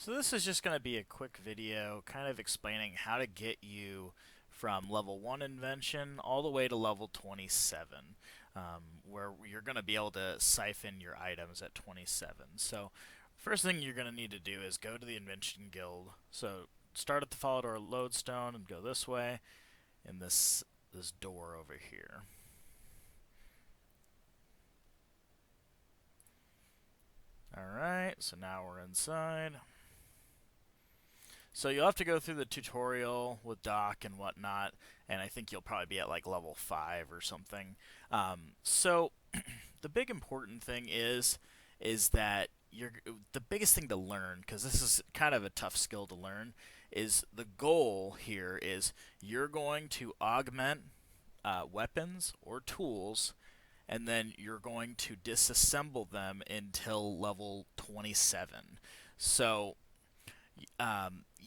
So this is just going to be a quick video kind of explaining how to get you from level 1 invention all the way to level 27, where you're going to be able to siphon your items at 27. So first thing you're going to need to do is go to the Invention Guild. So start at the Follow Door Lodestone and go this way in this door over here. Alright, so now we're inside. So you'll have to go through the tutorial with Doc and whatnot, and I think you'll probably be at like level 5 or something. So the big important thing is that the biggest thing to learn, because this is kind of a tough skill to learn, is the goal here is you're going to augment weapons or tools, and then you're going to disassemble them until level 27. So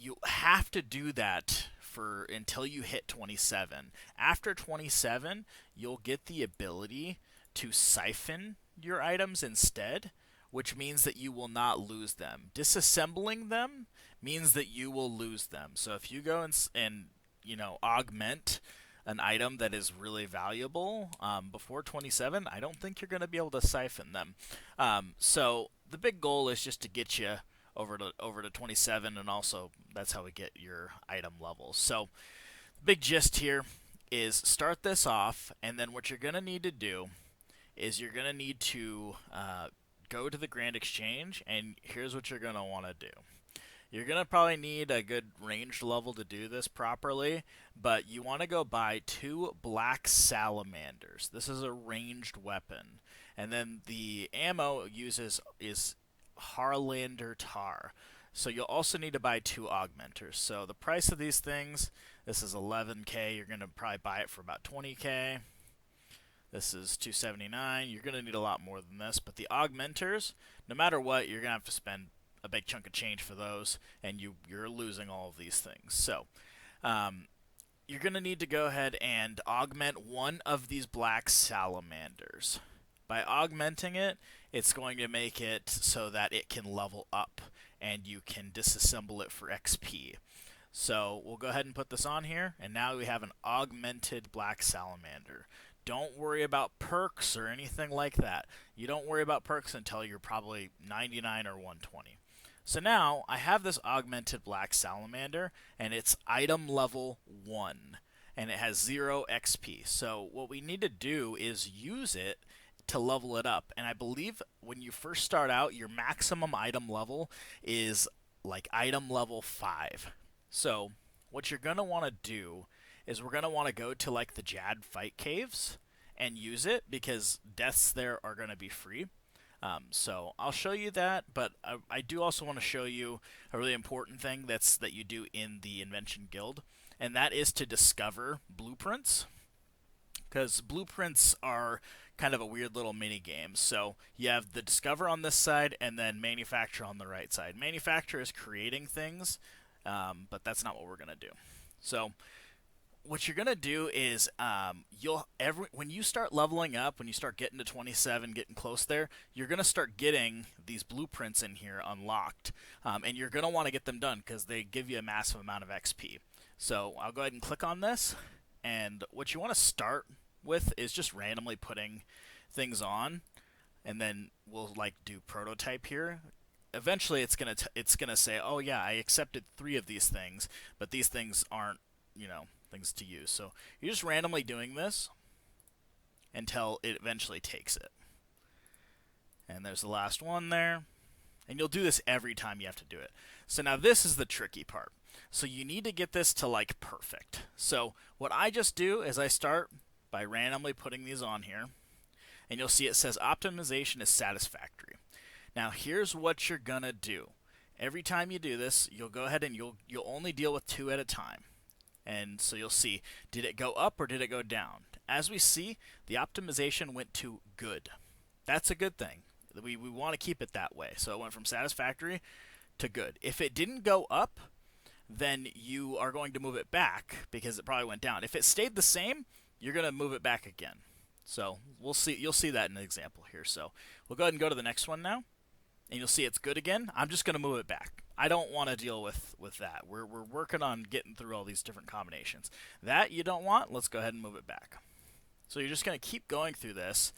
you have to do that for until you hit 27. After 27, you'll get the ability to siphon your items instead, which means that you will not lose them. Disassembling them means that you will lose them. So if you go and augment an item that is really valuable before 27, I don't think you're going to be able to siphon them. So the big goal is just to get you over to 27, and also that's how we get your item levels. So the big gist here is start this off, and then what you're going to need to do is you're going to need to go to the Grand Exchange, and here's what you're going to want to do. You're going to probably need a good ranged level to do this properly, but you want to go buy 2 black salamanders. This is a ranged weapon. And then the ammo it uses is Harlander tar. So you'll also need to buy 2 augmenters. So the price of these things, this is 11k. You're going to probably buy it for about 20k. This is 279. You're going to need a lot more than this. But the augmenters, no matter what, you're going to have to spend a big chunk of change for those, and you're losing all of these things. So you're going to need to go ahead and augment one of these black salamanders. By augmenting it, it's going to make it so that it can level up, and you can disassemble it for XP. So we'll go ahead and put this on here, and now we have an augmented black salamander. Don't worry about perks or anything like that. You don't worry about perks until you're probably 99 or 120. So now I have this augmented black salamander, and it's item level 1, and it has 0 XP. So what we need to do is use it to level it up. And I believe when you first start out, your maximum item level is like item level 5. So what you're going to want to do is we're going to want to go to like the Jad fight caves and use it, because deaths there are going to be free. So I'll show you that, but I do also want to show you a really important thing that you do in the Invention Guild, and that is to discover blueprints, because blueprints are kind of a weird little mini game. So you have the discover on this side, and then manufacture on the right side. Manufacture is creating things, but that's not what we're going to do. So what you're gonna do is when you start leveling up, when you start getting to 27, getting close there, you're gonna start getting these blueprints in here unlocked, and you're gonna want to get them done because they give you a massive amount of XP. So I'll go ahead and click on this, and what you want to start with is just randomly putting things on, and then we'll like do prototype here. Eventually, it's gonna say, oh yeah, I accepted 3 of these things, but these things aren't things to use. So you're just randomly doing this until it eventually takes it. And there's the last one there. And you'll do this every time you have to do it. So now this is the tricky part. So you need to get this to like perfect. So what I just do is I start by randomly putting these on here. And you'll see it says optimization is satisfactory. Now here's what you're gonna do. Every time you do this, you'll go ahead and you'll only deal with 2 at a time. And so you'll see, did it go up or did it go down? As we see, the optimization went to good. That's a good thing. We want to keep it that way. So it went from satisfactory to good. If it didn't go up, then you are going to move it back because it probably went down. If it stayed the same, you're going to move it back again. So we'll see. You'll see that in an example here. So we'll go ahead and go to the next one now. And you'll see it's good again. I'm just going to move it back. I don't want to deal with that. We're working on getting through all these different combinations. That you don't want, let's go ahead and move it back. So you're just going to keep going through this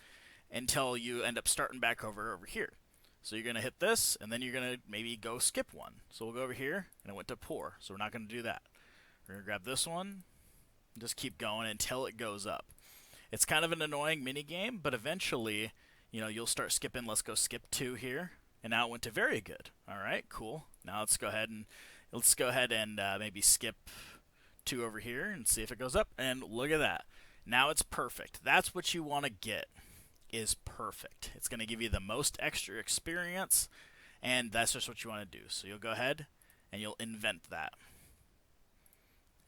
until you end up starting back over here. So you're going to hit this, and then you're going to maybe go skip one. So we'll go over here, and it went to poor, so we're not going to do that. We're going to grab this one, and just keep going until it goes up. It's kind of an annoying mini game, but eventually, you'll start skipping. Let's go skip 2 here, and now it went to very good. All right, cool. Now let's go ahead and maybe skip 2 over here and see if it goes up. And look at that. Now it's perfect. That's what you want to get. Is perfect. It's going to give you the most extra experience, and that's just what you want to do. So you'll go ahead and you'll invent that,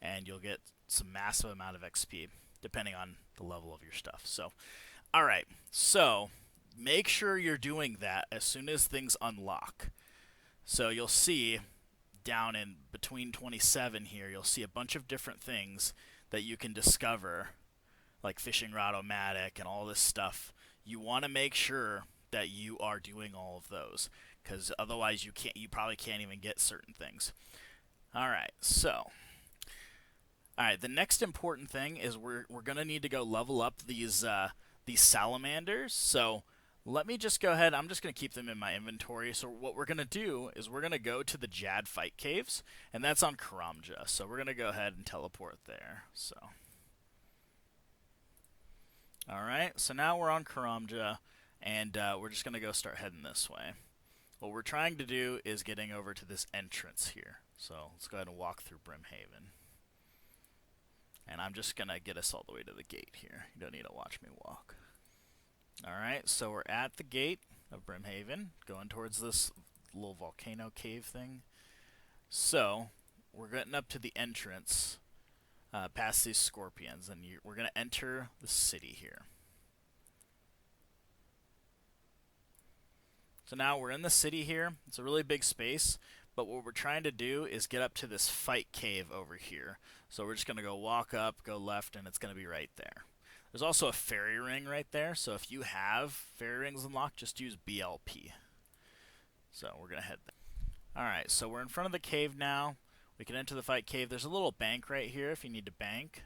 and you'll get some massive amount of XP depending on the level of your stuff. So, all right. So make sure you're doing that as soon as things unlock. So you'll see down in between 27 here, you'll see a bunch of different things that you can discover, like fishing rod-o-matic and all this stuff. You want to make sure that you are doing all of those, because otherwise you probably can't even get certain things. All right, so the next important thing is we're gonna need to go level up these salamanders. So let me just go ahead. I'm just gonna keep them in my inventory. So what we're gonna do is we're gonna go to the Jad Fight Caves, and that's on Karamja. So we're gonna go ahead and teleport there. So. Alright, so now we're on Karamja, and we're just going to go start heading this way. What we're trying to do is getting over to this entrance here. So let's go ahead and walk through Brimhaven. And I'm just going to get us all the way to the gate here. You don't need to watch me walk. Alright, so we're at the gate of Brimhaven, going towards this little volcano cave thing. So, we're getting up to the entrance. Past these scorpions, and we're going to enter the city here. So now we're in the city here. It's a really big space, but what we're trying to do is get up to this fight cave over here. So we're just going to go walk up, go left, and it's going to be right there. There's also a fairy ring right there, so if you have fairy rings unlocked, just use BLP. So we're going to head there. Alright, so we're in front of the cave now. We can enter the fight cave. There's a little bank right here if you need to bank.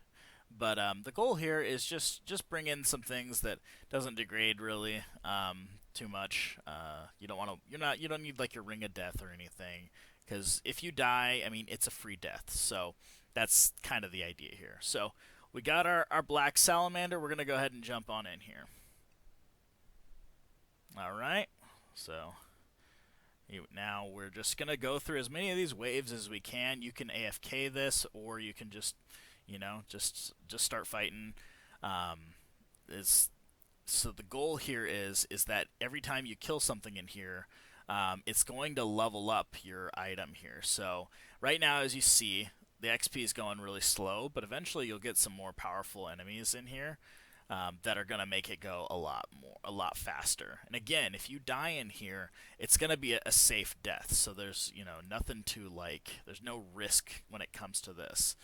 But the goal here is just bring in some things that doesn't degrade really too much. You don't need like your ring of death or anything, because if you die, I mean, it's a free death. So that's kind of the idea here. So we got our black salamander. We're gonna go ahead and jump on in here. All right. So. Now we're just going to go through as many of these waves as we can. You can AFK this, or you can just start fighting. So the goal here is that every time you kill something in here, it's going to level up your item here. So right now, as you see, the XP is going really slow, but eventually you'll get some more powerful enemies in here. That are going to make it go a lot faster. And again, if you die in here, it's going to be a safe death. So there's, nothing to there's no risk when it comes to this.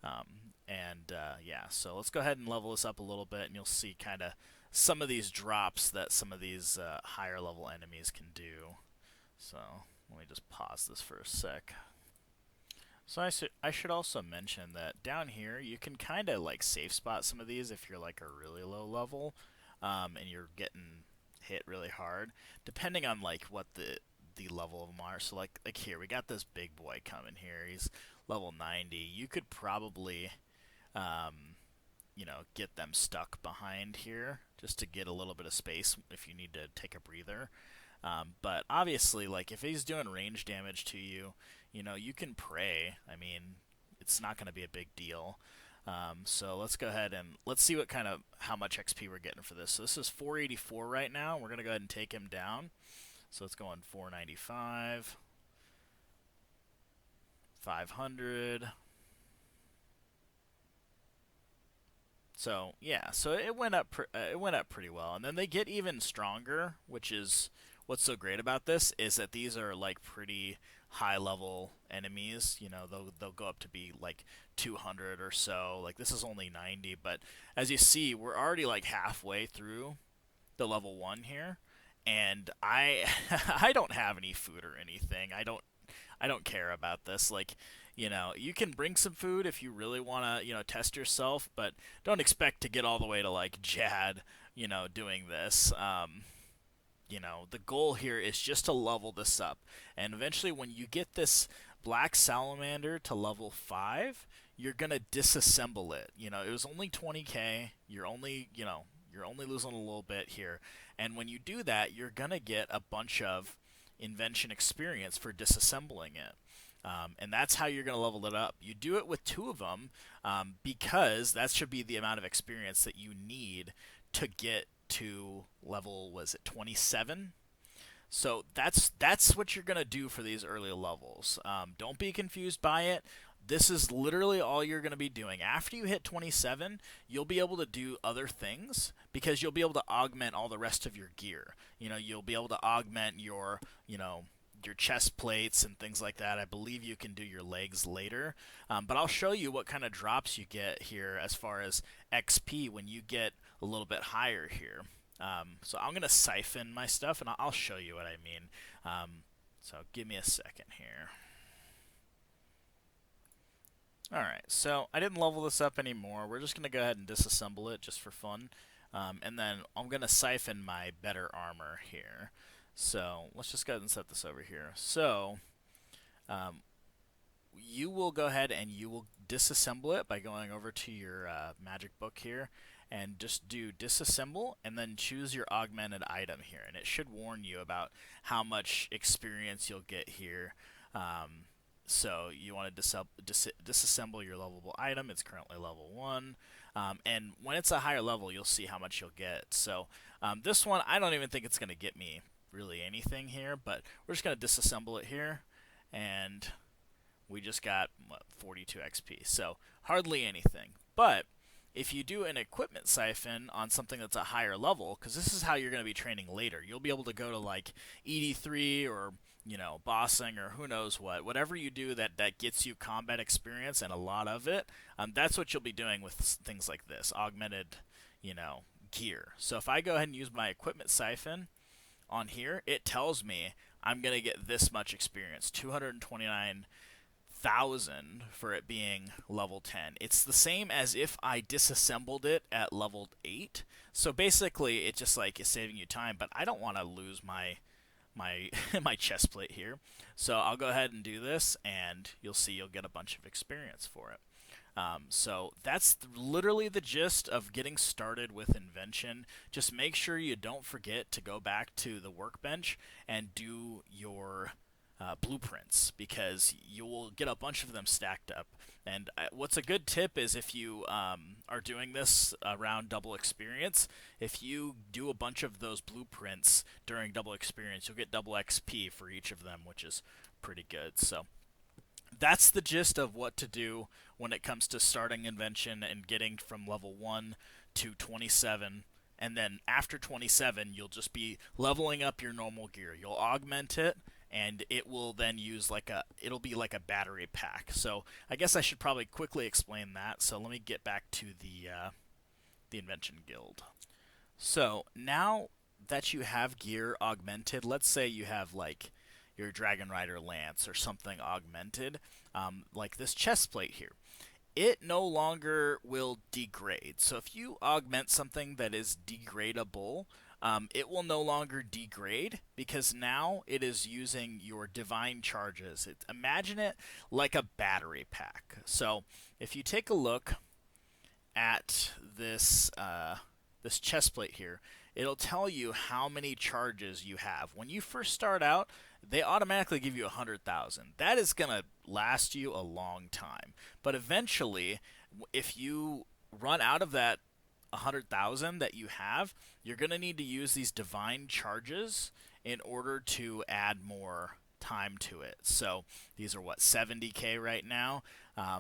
Yeah, so let's go ahead and level this up a little bit, and you'll see kind of some of these drops that some of these higher level enemies can do. So let me just pause this for a sec. So I should also mention that down here you can kind of safe spot some of these if you're a really low level, and you're getting hit really hard, depending on what the level of them are. So like here we got this big boy coming here. He's level 90. You could probably get them stuck behind here just to get a little bit of space if you need to take a breather. But obviously, if he's doing range damage to you, you can pray. I mean, it's not going to be a big deal. So let's go ahead and let's see how much XP we're getting for this. So this is 484 right now. We're going to go ahead and take him down. So let's go on 495, 500. So yeah, so it went up pretty well, and then they get even stronger, which is what's so great about this is that these are pretty high level enemies. They'll go up to be 200 or so. This is only 90, but as you see, we're already halfway through the level 1 here, and I I don't have any food or anything. I don't I don't care about this. Like, you can bring some food if you really want to, test yourself, but don't expect to get all the way to like Jad, doing this. The goal here is just to level this up. And eventually, when you get this black salamander to level 5, you're going to disassemble it. It was only 20k. You're only losing a little bit here. And when you do that, you're going to get a bunch of invention experience for disassembling it. And that's how you're going to level it up. You do it with 2 of them because that should be the amount of experience that you need to get to level, was it 27? So that's what you're gonna do for these early levels. Don't be confused by it. This is literally all you're going to be doing. After you hit 27, you'll be able to do other things because you'll be able to augment all the rest of your gear. You'll be able to augment your chest plates and things like that. I believe you can do your legs later. But I'll show you what kind of drops you get here as far as XP when you get a little bit higher here. So I'm going to siphon my stuff, and I'll show you what I mean. So give me a second here. Alright, so I didn't level this up anymore. We're just going to go ahead and disassemble it just for fun. And then I'm going to siphon my better armor here. So let's just go ahead and set this over here. So you will go ahead and you will disassemble it by going over to your magic book here and just do disassemble and then choose your augmented item here. And it should warn you about how much experience you'll get here. So you want to disassemble your lovable item. It's currently level 1. And when it's a higher level, you'll see how much you'll get. So this one, I don't even think it's going to get me really anything here, but we're just going to disassemble it here. And we just got, 42 XP. So hardly anything. But if you do an equipment siphon on something that's a higher level, because this is how you're going to be training later, you'll be able to go to like ED3 or bossing or who knows what. Whatever you do that gets you combat experience and a lot of it, that's what you'll be doing with things like this, augmented, gear. So if I go ahead and use my equipment siphon on here, it tells me I'm going to get this much experience, 229,000 for it being level 10. It's the same as if I disassembled it at level 8. So basically, it just like is saving you time, but I don't want to lose my my chest plate here. So I'll go ahead and do this, and you'll see you'll get a bunch of experience for it. So that's literally the gist of getting started with Invention. Just make sure you don't forget to go back to the workbench and do your blueprints, because you will get a bunch of them stacked up. And what's a good tip is if you are doing this around double experience, if you do a bunch of those blueprints during double experience, you'll get double XP for each of them, which is pretty good. So that's the gist of what to do when it comes to starting Invention and getting from level 1 to 27. And then after 27, you'll just be leveling up your normal gear. You'll augment it, and it will then use it'll be like a battery pack. So I guess I should probably quickly explain that. So let me get back to the Invention Guild. So now that you have gear augmented, let's say you have like your Dragon Rider Lance or something augmented, like this chest plate here. It no longer will degrade. So if you augment something that is degradable, it will no longer degrade because now it is using your divine charges. Imagine it like a battery pack. So if you take a look at this this chest plate here, it'll tell you how many charges you have. When you first start out, they automatically give you 100,000. That is going to last you a long time. But eventually, if you run out of that 100,000 that you have, you're going to need to use these divine charges in order to add more time to it. So these are 70k right now.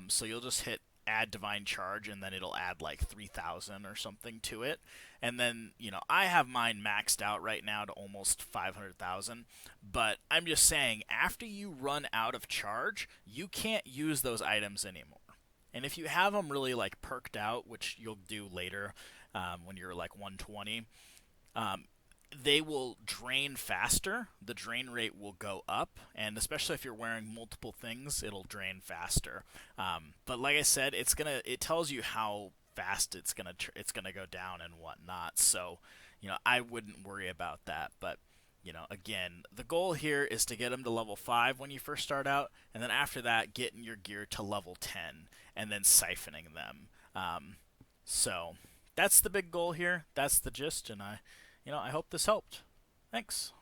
So you'll just hit add divine charge, and then it'll add like 3,000 or something to it. And then, I have mine maxed out right now to almost 500,000. But I'm just saying, after you run out of charge, you can't use those items anymore. And if you have them really like perked out, which you'll do later when you're like 120, they will drain faster. The drain rate will go up, and especially if you're wearing multiple things, it'll drain faster. But like I said, it tells you how fast it's gonna go down and whatnot. So, I wouldn't worry about that. But again, the goal here is to get them to level 5 when you first start out, and then after that, getting your gear to level 10, and then siphoning them. So that's the big goal here. That's the gist, and I hope this helped. Thanks.